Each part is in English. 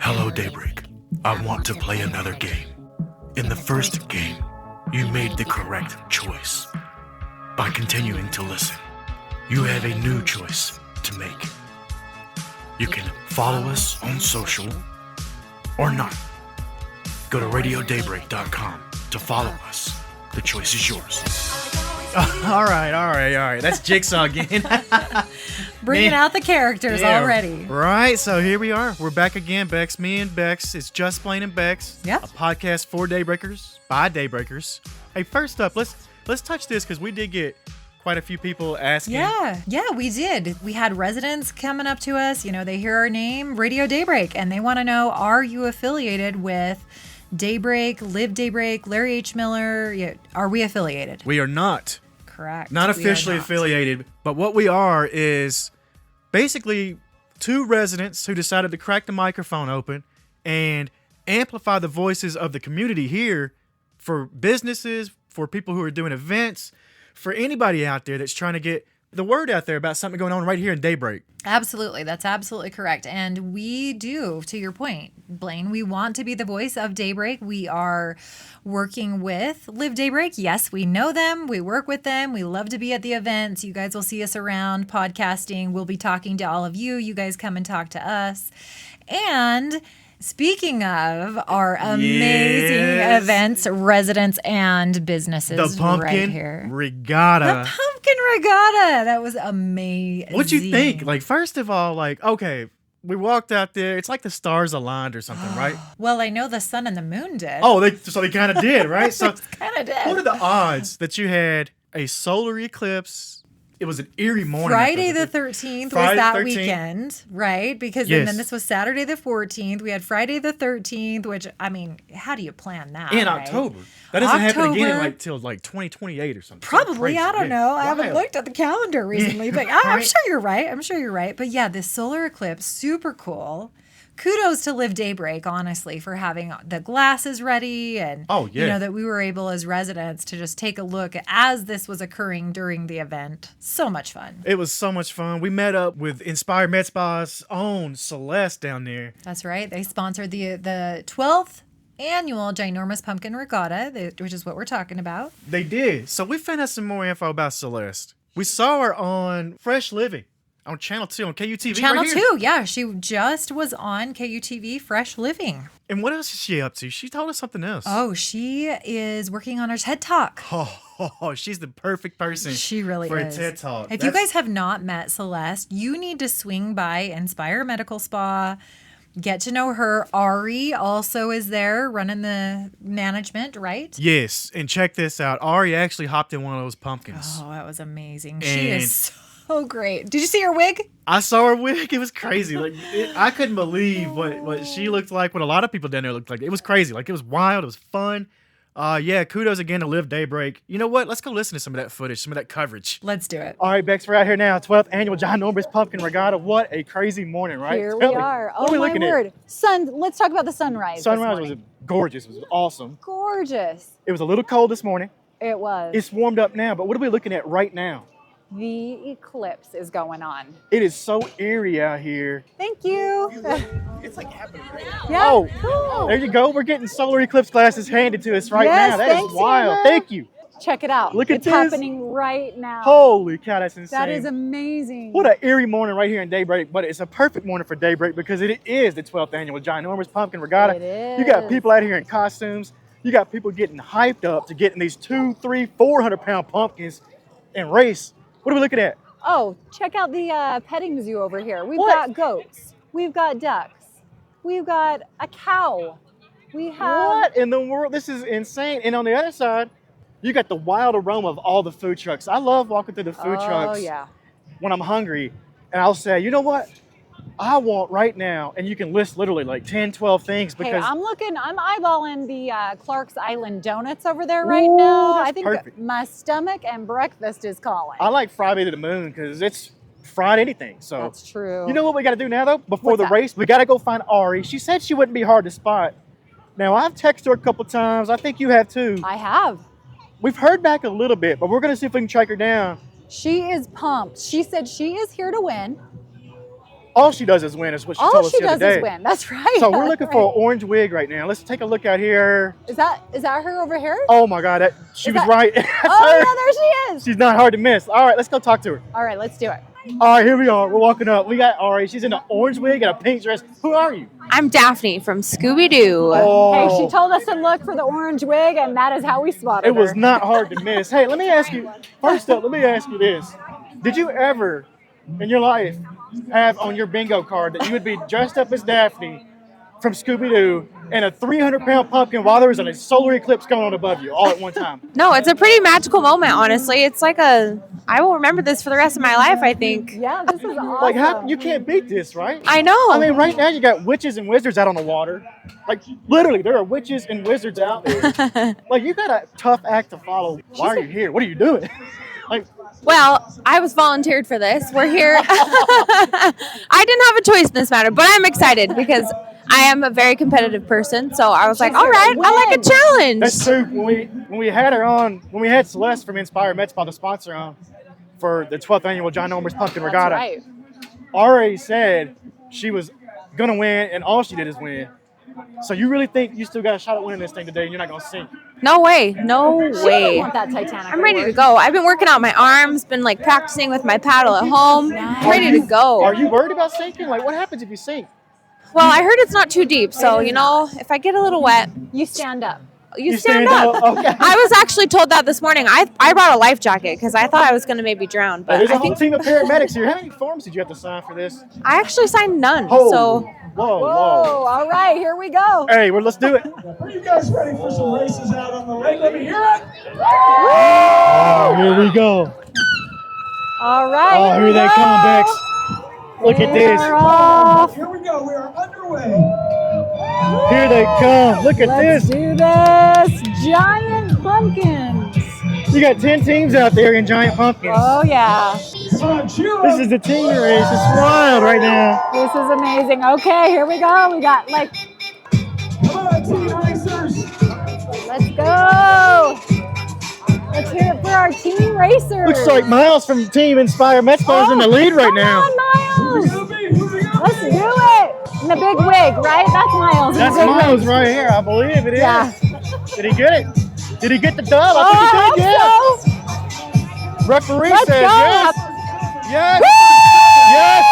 Hello, Daybreak. I want to play another game. In the first game, you made the correct choice. By continuing to listen, you have a new choice to make. You can follow us on social or not. Go to radiodaybreak.com to follow us. The choice is yours. All right. That's Jigsaw again. Bringing out the characters already. Right, so here we are. We're back again, Becks. Me and Becks. It's just Blane and Becks. Yep. A podcast for Daybreakers, by Daybreakers. Hey, first up, let's touch this because we did get quite a few people asking. Yeah, we did. We had residents coming up to us. You know, they hear our name, Radio Daybreak, and they want to know, are you affiliated with Daybreak, Live Daybreak, Larry H. Miller? Yeah, are we affiliated? We are not. Correct. Not officially affiliated, but what we are is basically two residents who decided to crack the microphone open and amplify the voices of the community here for businesses, for people who are doing events, for anybody out there that's trying to get the word out there about something going on right here in Daybreak. Absolutely. That's absolutely correct. And we do, to your point, Blane, we want to be the voice of Daybreak. We are working with Live Daybreak. Yes, we know them. We work with them. We love to be at the events. You guys will see us around podcasting. We'll be talking to all of you. You guys come and talk to us. And speaking of our amazing events, residents, and businesses, the Pumpkin right here. Regatta. The Pumpkin Regatta. That was amazing. What'd you think? Like, first of all, okay, we walked out there. It's like the stars aligned or something, right? Well, I know the sun and the moon did. Oh, they kind of did, right? So kind of did. What are the odds that you had a solar eclipse? It was an eerie morning. Friday the 13th was that weekend, right? Because and then this was Saturday the 14th. We had Friday the 13th, which, I mean, how do you plan that? In October. That doesn't happen again till 2028 or something. Probably. I don't know. I haven't looked at the calendar recently, but I'm sure you're right. But yeah, this solar eclipse, super cool. Kudos to Live Daybreak, honestly, for having the glasses ready and you know that we were able as residents to just take a look as this was occurring during the event. So much fun. It was so much fun. We met up with Inspired Med Spa's own Celeste down there. That's right. They sponsored the 12th Annual Ginormous Pumpkin Regatta, which is what we're talking about. They did. So we found out some more info about Celeste. We saw her on Fresh Living. On Channel 2, on KUTV. Channel 2, yeah. She just was on KUTV Fresh Living. And what else is she up to? She told us something else. Oh, she is working on her TED Talk. Oh, she's the perfect person. She really is. For a TED Talk. If you guys have not met Celeste, you need to swing by Inspire Medical Spa. Get to know her. Ari also is there running the management, right? Yes. And check this out. Ari actually hopped in one of those pumpkins. Oh, that was amazing. She is so great. Did you see her wig? I saw her wig. It was crazy. I couldn't believe what she looked like, what a lot of people down there looked like. It was crazy. It was wild. It was fun. Kudos again to Live Daybreak. You know what? Let's go listen to some of that footage, some of that coverage. Let's do it. All right, Becks, we're out here now. 12th Annual Ginormous Pumpkin Regatta. What a crazy morning, right? Here we are. Oh, my word. Let's talk about the sunrise. Sunrise was gorgeous. It was awesome. Gorgeous. It was a little cold this morning. It was. It's warmed up now, but what are we looking at right now? The eclipse is going on. It is so eerie out here. Thank you. It's like happening right now. Yeah, cool. There you go. We're getting solar eclipse glasses handed to us right now. That is wild. Santa. Thank you. Check it out. Look at this. It's happening right now. Holy cow, that's insane. That is amazing. What an eerie morning right here in Daybreak, but it's a perfect morning for Daybreak because it is the 12th Annual Ginormous Pumpkin Regatta. It is. You got people out here in costumes. You got people getting hyped up to get in these 200, 300, 400-pound pumpkins and race. What are we looking at? Oh, check out the petting zoo over here. We've got goats. We've got ducks. We've got a cow. We have... What in the world? This is insane. And on the other side, you got the wild aroma of all the food trucks. I love walking through the food trucks when I'm hungry. And I'll say, you know what? I want right now, and you can list literally 10, 12 things because... Hey, I'm eyeballing the Clark's Island donuts over there right now. I think my stomach and breakfast is calling. I like Friday to the Moon because it's fried anything. So that's true. You know what we got to do now, though? Before the race, we got to go find Ari. She said she wouldn't be hard to spot. Now, I've texted her a couple times. I think you have too. I have. We've heard back a little bit, but we're going to see if we can track her down. She is pumped. She said she is here to win. all she does is win, is what she All told us she the other does day. is win. That's right. So we're looking for an orange wig right now. Let's take a look out here. Is that her over here? Oh my God, she was right. That's Oh her. yeah, there she is. She's not hard to miss. All right, let's go talk to her. All right, let's do it. All right, here we are. We're walking up. We got Ari. She's in an orange wig and a pink dress. Who are you? I'm Daphne from Scooby-Doo. Oh, Hey, she told us to look for the orange wig, and that is how we spotted it was her. not hard to miss. Hey, let me ask you. First up, let me ask you this: did you ever, in your life, have on your bingo card that you would be dressed up as Daphne from Scooby-Doo and a 300-pound pumpkin while there was a solar eclipse going on above you all at one time? No, it's a pretty magical moment, honestly. It's like I will remember this for the rest of my life, I think. Yeah, this is awesome. Like, how you can't beat this, right? I know. I mean, right now you got witches and wizards out on the water. Like, literally, there are witches and wizards out there. Like, you got a tough act to follow. Why are you here? What are you doing? Like, Well, I was volunteered for this. We're here. I didn't have a choice in this matter, but I'm excited because I am a very competitive person. So I was like, all right, I like a challenge. that's true. When we had her on, when we had Celeste from Inspire Med Spa, the sponsor, on for the 12th Annual Ginormous Pumpkin Regatta, That's right. Ari said she was going to win, and all she did is win. So you really think you still got a shot at winning this thing today, and you're not going to sink? No way. No She doesn't way. want that Titanic. I'm ready to award. go. I've been working out my arms, been like practicing with my paddle at home. I'm ready to go. Are you worried about sinking? Like, what happens if you sink? Well, I heard it's not too deep, so if I get a little wet, You stand up. you stand up. Okay. I was actually told that this morning. I brought a life jacket because I thought I was going to maybe drown, but There's a I whole think team of paramedics here. How many forms did you have to sign for this? I actually signed none. Oh, So whoa. Whoa! All right, here we go. Hey, well, let's do it. Are you guys ready for some races out on the lake? Let me hear it. Oh, here we go. All right. Oh, here they come, Becks. Look at this. We're off. Here we go. We are underway. Here they come. Look at Let's this. do this. Giant pumpkins. You got 10 teams out there in giant pumpkins. Oh yeah. This is the team race. It's wild right now. This is amazing. Okay, here we go. We got like, Come on, team racers. let's go. Let's hear it for our team racers. Looks like Miles from Team Inspire Med Spa is in the lead right now. Come on, Miles. Who's we got? Let's do it. In the big wig, right? That's Miles. in the That's big Miles wig. right here. I believe it is. Yeah. Did he get it? Did he get the dub? Oh, I think he did, yeah. I hope so. Referee Let's says go. yes. Yes. Yes.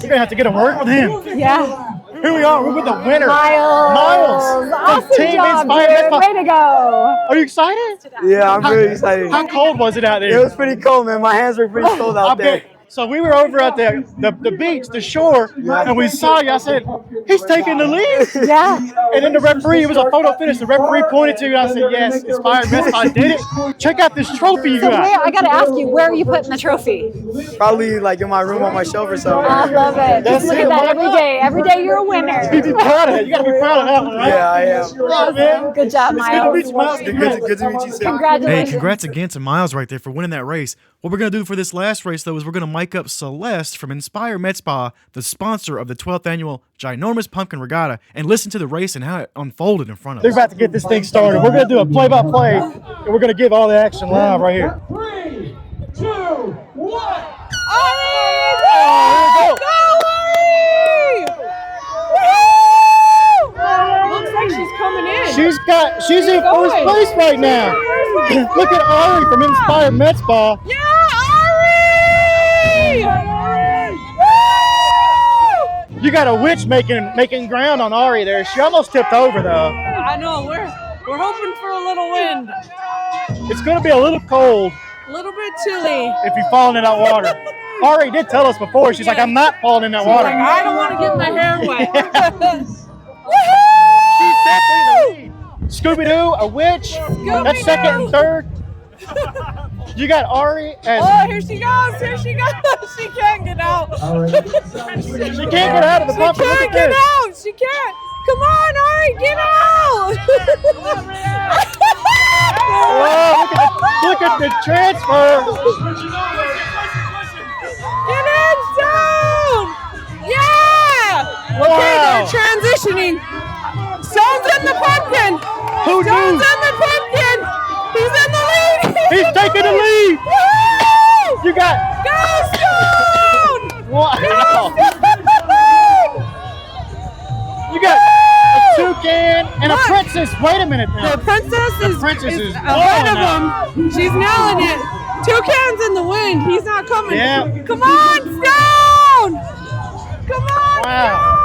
You're gonna have to get a word with him. Yeah. Here we are. We're with the winner, Miles. from Awesome Team job, Inspire Med dude. Spa. Way to go. Are you excited? Yeah, I'm very excited. How cold was it out It there? was pretty cold, man. My hands were pretty cold I out there. bet. So we were over at the beach, the shore, and we saw you. I said, he's taking the lead. Yeah. And then the referee, it was a photo finish. The referee pointed to you, and I said, yes, Inspired Best. I did it. Check out this trophy you So got. I got to ask you, where are you putting the trophy? Probably like in my room on my shelf or something. I love it. That's Just look it. at that Why every not? day. Every day you're a winner. You be proud of that. You got to be proud of that one, right? Yeah, I am. Yeah, man. Good job, It's good to meet Miles. you, Miles. Good to meet you, too. Congratulations. Hey, congrats again to Miles right there for winning that race. What we're going to do for this last race, though, is we're going to mic up Celeste from Inspire Med Spa, the sponsor of the 12th Annual Ginormous Pumpkin Regatta, and listen to the race and how it unfolded in front of us. They're about to get this thing started. We're going to do a play-by-play, and we're going to give all the action live right here. 3, 2, 1. looks like she's coming in. She's in first place right now. Look at Ari from Inspire Med Spa. You got a witch making ground on Ari there. She almost tipped over though. I know, we're hoping for a little wind, It's going to be a little cold a little bit chilly. if you fall into that water. Ari did tell us before. She's like, I'm not falling in that water. Like, I don't want to get my hair wet. She's definitely the lead. Scooby-Doo, a witch. That's second and third. You got Ari as Oh, here she goes, here she goes. She can't get out. she can't get out of the She pumpkin. Look can't at get this. out. She can't. Come on, Ari, get out. Oh, look at the transfer. Get in zone. Yeah. Wow. Okay, they're transitioning. Stone's in the pumpkin. Who Stone's knew? in the pumpkin. He's taking the lead. You got. Go Stone! Wow. You got a toucan and a princess. Wait a minute now. The princess is blowing ahead of now. him. She's nailing it. Toucan's in the wind. He's not coming. Yeah. Come on, Stone! Come on, Wow. Stone!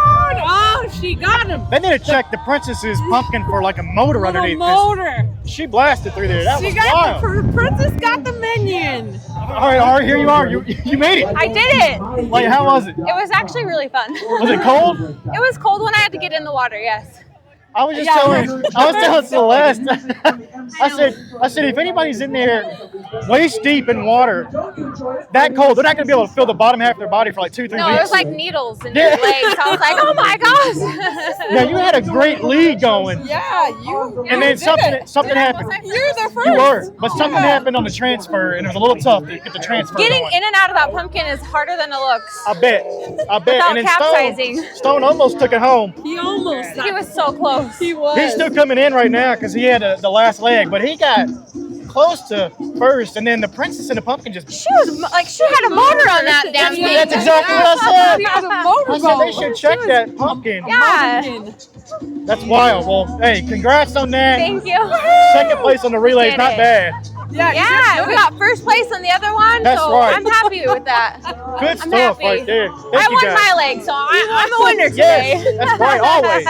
Oh, she got him. They need to check the princess's pumpkin for like a motor Little underneath. motor. She blasted through there. That She was got wild. the princess got the minion. All right, here you are. You made it. I did it. Like, how was it? It was actually really fun. Was it cold? It was cold when I had to get in the water, yes. I was just telling Celeste. I said, if anybody's in there waist deep in water, that cold, they're not going to be able to feel the bottom half of their body for like 2-3 weeks. No, it was like needles in your legs. I was like, oh my gosh. Yeah, you had a great lead going. Yeah, you. And then something happened. You're the first. You were, but something happened on the transfer, and it was a little tough to get the transfer Getting going. in and out of that pumpkin is harder than it looks. I bet. Without And then capsizing. Stone almost took it home. He almost. He was so close. He was. He's still coming in right now because he had the last leg, but he got close to first, and then the princess and the pumpkin just. She was like, she had a motor on that damn thing. That's exactly what I She said. had a motor I said they should check that pumpkin. Yeah. That's wild. Well, hey, congrats on that. Thank you. Second place on the relay is Did not it. bad. Yeah, we got first place on the other one, That's so right. I'm happy with that. Good I'm stuff happy. right there. Thank I you won guys. my leg, so I'm a winner today. Yes, that's right, always.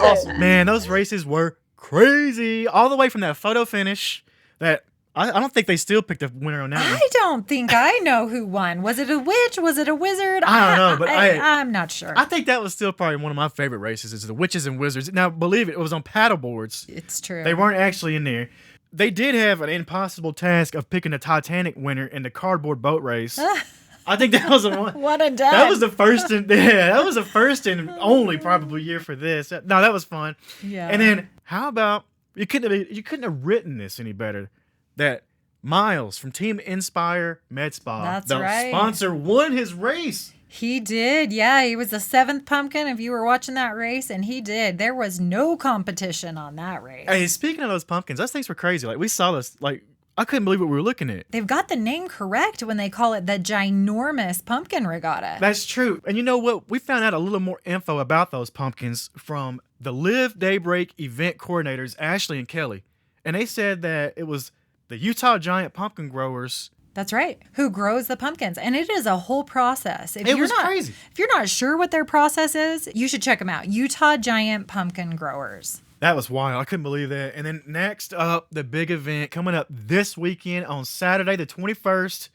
Awesome. Man, those races were crazy. All the way from that photo finish that I don't think they still picked a winner on that one. I don't think I know who won. Was it a witch? Was it a wizard? I don't know, but I'm not sure. I think that was still probably one of my favorite races is the Witches and Wizards. Now, believe it was on paddle boards. It's true. They weren't actually in there. They did have an impossible task of picking a Titanic winner in the cardboard boat race. I think that was the one. What a done. That was the first and that was the first and only probably year for this. No, that was fun. Yeah. And then how about you couldn't have written this any better. That Miles from Team Inspire Med Spa, That's the right. sponsor, won his race. He did. Yeah, he was the 7th pumpkin if you were watching that race, and he did. There was no competition on that race. Hey, speaking of those pumpkins, those things were crazy. Like we saw this, like I couldn't believe what we were looking at. They've got the name correct when they call it the Ginormous Pumpkin Regatta. That's true. And you know what? We found out a little more info about those pumpkins from the Live Daybreak event coordinators, Ashley and Kelly. And they said that it was the Utah Giant Pumpkin Growers. That's right. Who grows the pumpkins. And it is a whole process. It was crazy. If you're not sure what their process is, you should check them out. Utah Giant Pumpkin Growers. That was wild. I couldn't believe that. And then next up, the big event coming up this weekend on Saturday, the 21st,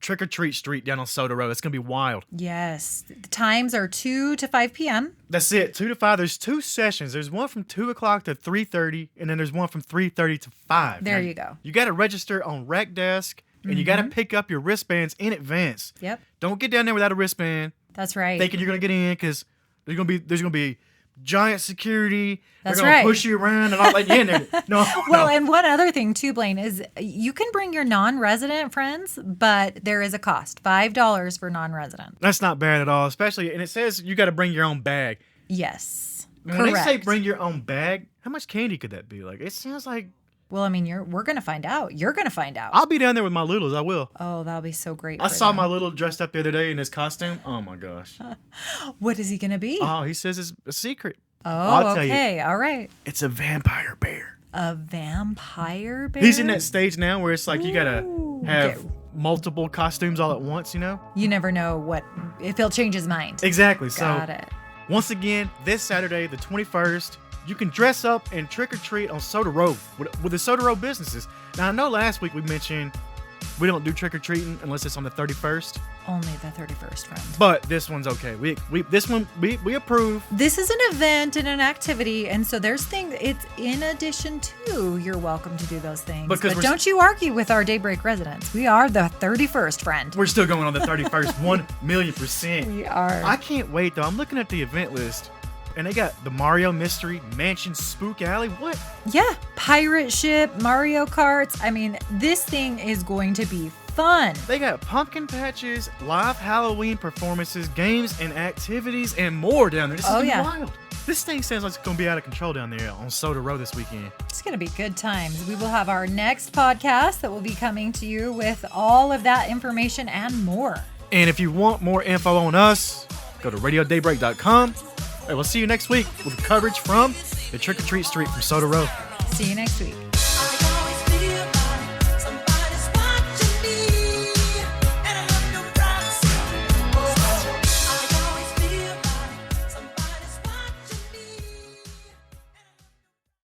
Trick or Treat Street down on Soda Road. It's going to be wild. Yes. The times are 2 to 5 p.m. That's it, 2 to 5. There's 2 sessions. There's one from 2 o'clock to 3:30, and then there's one from 3:30 to 5. There now, you go. You got to register on Rec Desk, and you got to pick up your wristbands in advance. Yep. Don't get down there without a wristband That's right. thinking you're going to get in because there's going to be giant security. That's They're going right. to push you around and not let you in there. No. Well, no. and one other thing too, Blane, is you can bring your non-resident friends, but there is a cost. $5 for non-resident. That's not bad at all, especially, and it says you got to bring your own bag. Yes. When Correct. they say bring your own bag, how much candy could that be? Like, it sounds like Well, I mean, we're going to find out. You're going to find out. I'll be down there with my littles. I will. Oh, that'll be so great. I for saw them. my little dressed up the other day in his costume. Oh my gosh. What is he going to be? Oh, he says it's a secret. Oh, I'll tell you. okay. All right. It's a vampire bear. A vampire bear? He's in that stage now where it's like you gotta Ooh. have Okay. multiple costumes all at once, you know? You never know if he'll change his mind. Exactly. Got So it. once again, this Saturday, the 21st, you can dress up and trick or treat on Soda Road with the Soda Road businesses. Now I know last week we mentioned we don't do trick or treating unless it's on the 31st, Only the 31st, friend. but this one's okay. We approve. This is an event and an activity, and so there's things. It's in addition to you're welcome to do those things. Because but we're don't you argue with our Daybreak residents. We are the 31st, friend. We're still going on the 31st, 1,000,000%. We are. I can't wait though. I'm looking at the event list, and they got the Mario Mystery Mansion Spook Alley. What? Yeah, pirate ship, Mario Karts. I mean, this thing is going to be fun. They got pumpkin patches, live Halloween performances, games and activities, and more down there. This is Oh, gonna be yeah. wild. This thing sounds like it's going to be out of control down there on Soda Row this weekend. It's going to be good times. We will have our next podcast that will be coming to you with all of that information and more. And if you want more info on us, go to radiodaybreak.com. And we'll see you next week with coverage from the Trick or Treat Street from Soda Row. See you next week.